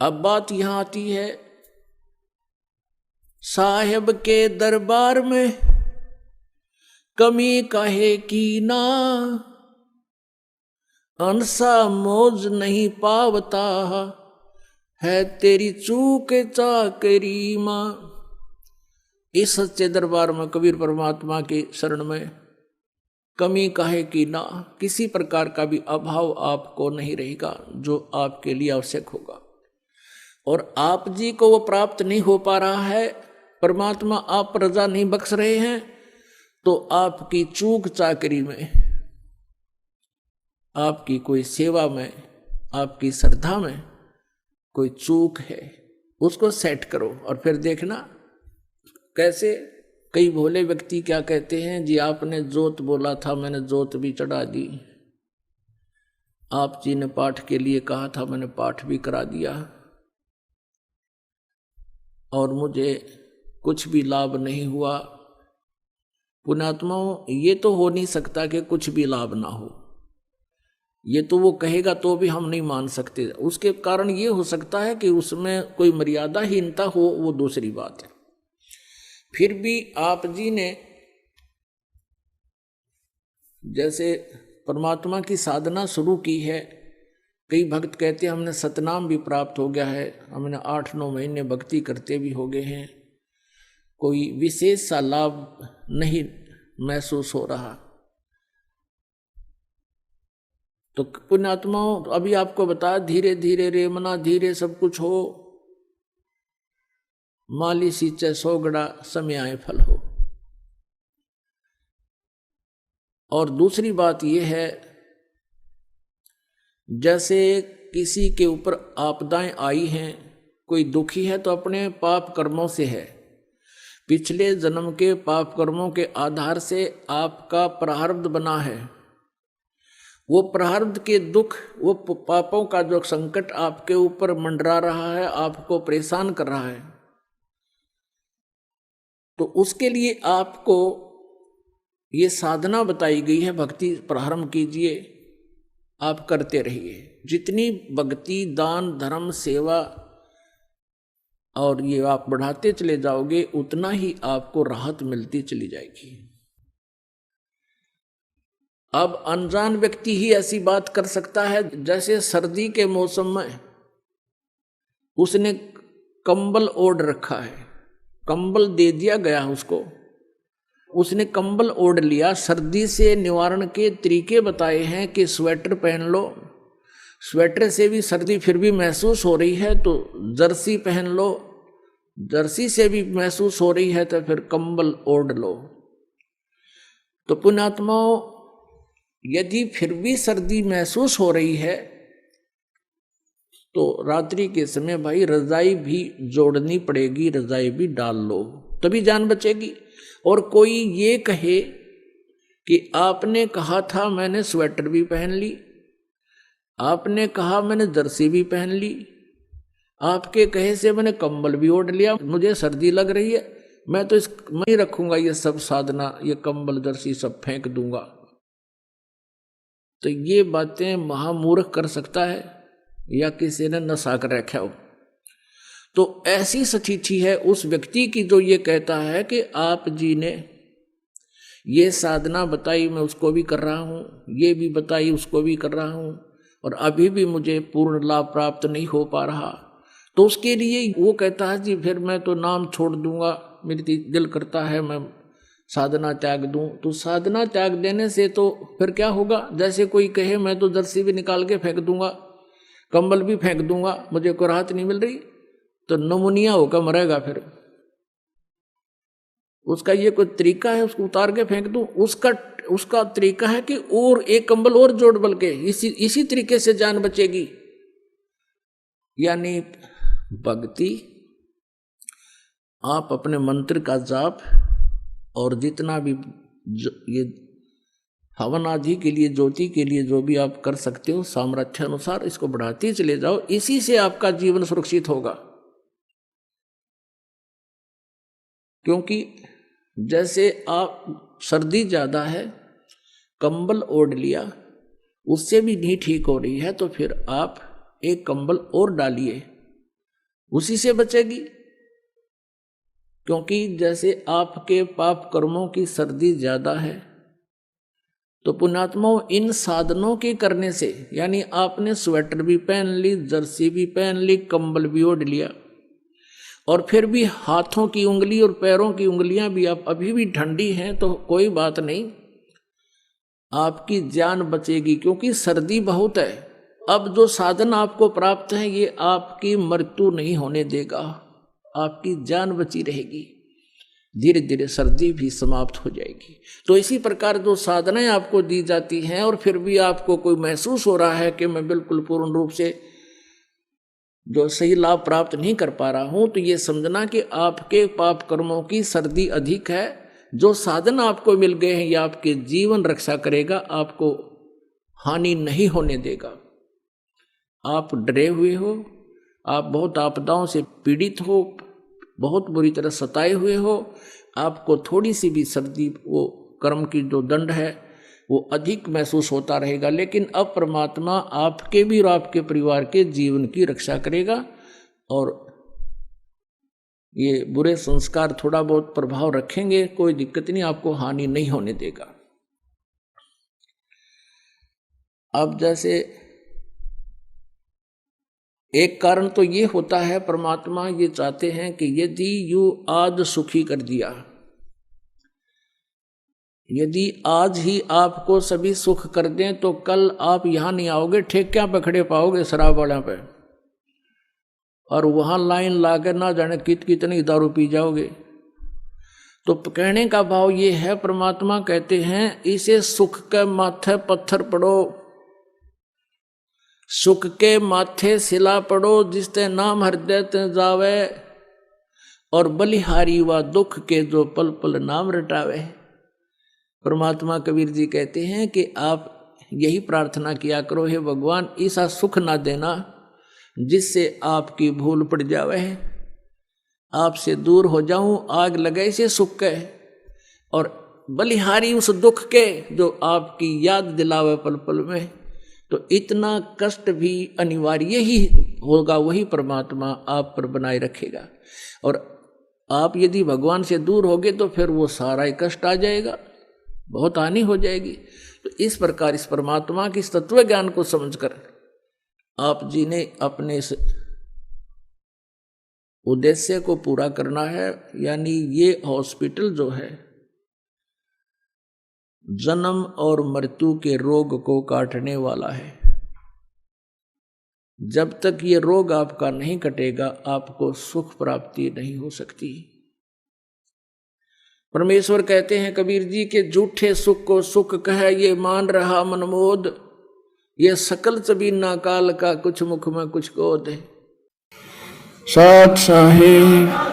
अब बात यहां आती है, साहेब के दरबार में कमी काहे की ना, अंसा मौज नहीं पावता है तेरी चूक चाकरी मां। इस सच्चे दरबार में कबीर परमात्मा की शरण में कमी काहे की ना, किसी प्रकार का भी अभाव आपको नहीं रहेगा जो आपके लिए आवश्यक होगा। और आप जी को वो प्राप्त नहीं हो पा रहा है, परमात्मा आप पर रजा नहीं बख्श रहे हैं, तो आपकी चूक चाकरी में, आपकी कोई सेवा में, आपकी श्रद्धा में कोई चूक है, उसको सेट करो और फिर देखना कैसे। कई भोले व्यक्ति क्या कहते हैं जी, आपने जोत बोला था, मैंने जोत भी चढ़ा दी, आप जी ने पाठ के लिए कहा था, मैंने पाठ भी करा दिया, और मुझे कुछ भी लाभ नहीं हुआ। पुण्यात्माओं, ये तो हो नहीं सकता कि कुछ भी लाभ ना हो, ये तो वो कहेगा तो भी हम नहीं मान सकते। उसके कारण ये हो सकता है कि उसमें कोई मर्यादाहीनता हो, वो दूसरी बात है। फिर भी आप जी ने जैसे परमात्मा की साधना शुरू की है, कई भक्त कहते हैं हमने सतनाम भी प्राप्त हो गया है, हमने 8-9 महीने भक्ति करते भी हो गए हैं, कोई विशेष सा लाभ नहीं महसूस हो रहा। तो पुण्यात्माओं, अभी आपको बता, धीरे धीरे रे मना धीरे सब कुछ हो, माली सींचे सोगड़ा समय आए फल हो। और दूसरी बात यह है, जैसे किसी के ऊपर आपदाएं आई हैं, कोई दुखी है तो अपने पाप कर्मों से है, पिछले जन्म के पाप कर्मों के आधार से आपका प्रारब्ध बना है। वो प्रारब्ध के दुख, वो पापों का जो संकट आपके ऊपर मंडरा रहा है, आपको परेशान कर रहा है, तो उसके लिए आपको ये साधना बताई गई है, भक्ति प्रारंभ कीजिए, आप करते रहिए। जितनी भक्ति, दान, धर्म, सेवा और ये आप बढ़ाते चले जाओगे, उतना ही आपको राहत मिलती चली जाएगी। अब अनजान व्यक्ति ही ऐसी बात कर सकता है, जैसे सर्दी के मौसम में उसने कंबल ओढ़ रखा है, कंबल दे दिया गया उसको, उसने कंबल ओढ़ लिया, सर्दी से निवारण के तरीके बताए हैं कि स्वेटर पहन लो, स्वेटर से भी सर्दी फिर भी महसूस हो रही है तो जर्सी पहन लो, जर्सी से भी महसूस हो रही है तो फिर कंबल ओढ़ लो। तो पुण्यात्माओं, यदि फिर भी सर्दी महसूस हो रही है तो रात्रि के समय भाई रजाई भी जोड़नी पड़ेगी, रजाई भी डाल लो, तभी जान बचेगी। और कोई ये कहे कि आपने कहा था मैंने स्वेटर भी पहन ली, आपने कहा मैंने जर्सी भी पहन ली, आपके कहे से मैंने कंबल भी ओढ़ लिया, मुझे सर्दी लग रही है, मैं तो मैं ही रखूंगा ये सब साधना, ये कंबल जर्सी सब फेंक दूंगा। तो ये बातें महामूर्ख कर सकता है या किसी ने नशा कर रखा हो। तो ऐसी स्थिति है उस व्यक्ति की जो ये कहता है कि आप जी ने ये साधना बताई, मैं उसको भी कर रहा हूँ, ये भी बताई उसको भी कर रहा हूँ, और अभी भी मुझे पूर्ण लाभ प्राप्त नहीं हो पा रहा। तो उसके लिए वो कहता है जी फिर मैं तो नाम छोड़ दूंगा, मेरी दिल करता है मैं साधना त्याग दूं। तो साधना त्याग देने से तो फिर क्या होगा, जैसे कोई कहे मैं तो जर्सी भी निकाल के फेंक दूंगा, कंबल भी फेंक दूंगा, मुझे कोई राहत नहीं मिल रही, तो नमूनिया होकर मरेगा। फिर उसका ये कोई तरीका है उसको उतार के फेंक दूं, उसका तरीका है कि और एक कंबल और जोड़ बल के इसी तरीके से जान बचेगी। यानी भक्ति, आप अपने मंत्र का जाप और जितना भी ये हवन आदि के लिए, ज्योति के लिए जो भी आप कर सकते हो, सामर्थ्य अनुसार इसको बढ़ाते चले जाओ, इसी से आपका जीवन सुरक्षित होगा। क्योंकि जैसे आप सर्दी ज़्यादा है, कंबल ओढ़ लिया, उससे भी नहीं ठीक हो रही है, तो फिर आप एक कंबल और डालिए, उसी से बचेगी। क्योंकि जैसे आपके पाप कर्मों की सर्दी ज्यादा है, तो पुण्यात्माओं इन साधनों के करने से, यानी आपने स्वेटर भी पहन ली, जर्सी भी पहन ली, कंबल भी ओढ़ लिया, और फिर भी हाथों की उंगली और पैरों की उंगलियां भी आप अभी भी ठंडी हैं, तो कोई बात नहीं, आपकी जान बचेगी, क्योंकि सर्दी बहुत है। अब जो साधन आपको प्राप्त है ये आपकी मृत्यु नहीं होने देगा, आपकी जान बची रहेगी, धीरे धीरे सर्दी भी समाप्त हो जाएगी। तो इसी प्रकार जो साधनाएं आपको दी जाती हैं और फिर भी आपको कोई महसूस हो रहा है कि मैं बिल्कुल पूर्ण रूप से जो सही लाभ प्राप्त नहीं कर पा रहा हूं, तो ये समझना कि आपके पाप कर्मों की सर्दी अधिक है। जो साधन आपको मिल गए हैं ये आपके जीवन रक्षा करेगा, आपको हानि नहीं होने देगा। आप डरे हुए हो, आप बहुत आपदाओं से पीड़ित हो, बहुत बुरी तरह सताए हुए हो, आपको थोड़ी सी भी सर्दी, वो कर्म की जो दंड है वो अधिक महसूस होता रहेगा, लेकिन अब परमात्मा आपके भी और आपके परिवार के जीवन की रक्षा करेगा, और ये बुरे संस्कार थोड़ा बहुत प्रभाव रखेंगे, कोई दिक्कत नहीं, आपको हानि नहीं होने देगा। अब जैसे एक कारण तो ये होता है, परमात्मा ये चाहते हैं कि यदि यू आज सुखी कर दिया, यदि आज ही आपको सभी सुख कर दें, तो कल आप यहां नहीं आओगे, ठेकियां पे खड़े पाओगे शराब वालों पे, और वहां लाइन लाकर ना जाने कितनी दारू पी जाओगे। तो कहने का भाव ये है, परमात्मा कहते हैं इसे सुख के माथे पत्थर पड़ो, सुख के माथे सिला पड़ो, जिसते नाम हृदय ते जावे, और बलिहारी व दुख के जो पल पल नाम रटावे। परमात्मा कबीर जी कहते हैं कि आप यही प्रार्थना किया करो, हे भगवान ऐसा सुख ना देना जिससे आपकी भूल पड़ जावे, आपसे दूर हो जाऊं, आग लगे से सुख के, और बलिहारी उस दुख के जो आपकी याद दिलावे पल पल में। तो इतना कष्ट भी अनिवार्य ही होगा, वही परमात्मा आप पर बनाए रखेगा, और आप यदि भगवान से दूर होगे तो फिर वो सारा ही कष्ट आ जाएगा, बहुत हानि हो जाएगी। तो इस प्रकार इस परमात्मा की तत्व ज्ञान को समझकर आप जी ने अपने इस उद्देश्य को पूरा करना है, यानी ये हॉस्पिटल जो है जन्म और मृत्यु के रोग को काटने वाला है। जब तक ये रोग आपका नहीं कटेगा, आपको सुख प्राप्ति नहीं हो सकती। परमेश्वर कहते हैं कबीर जी के झूठे सुख को सुख कह, ये मान रहा मनमोद, ये सकल चबीना काल का, कुछ मुख में कुछ गोद है। साथ साहेब।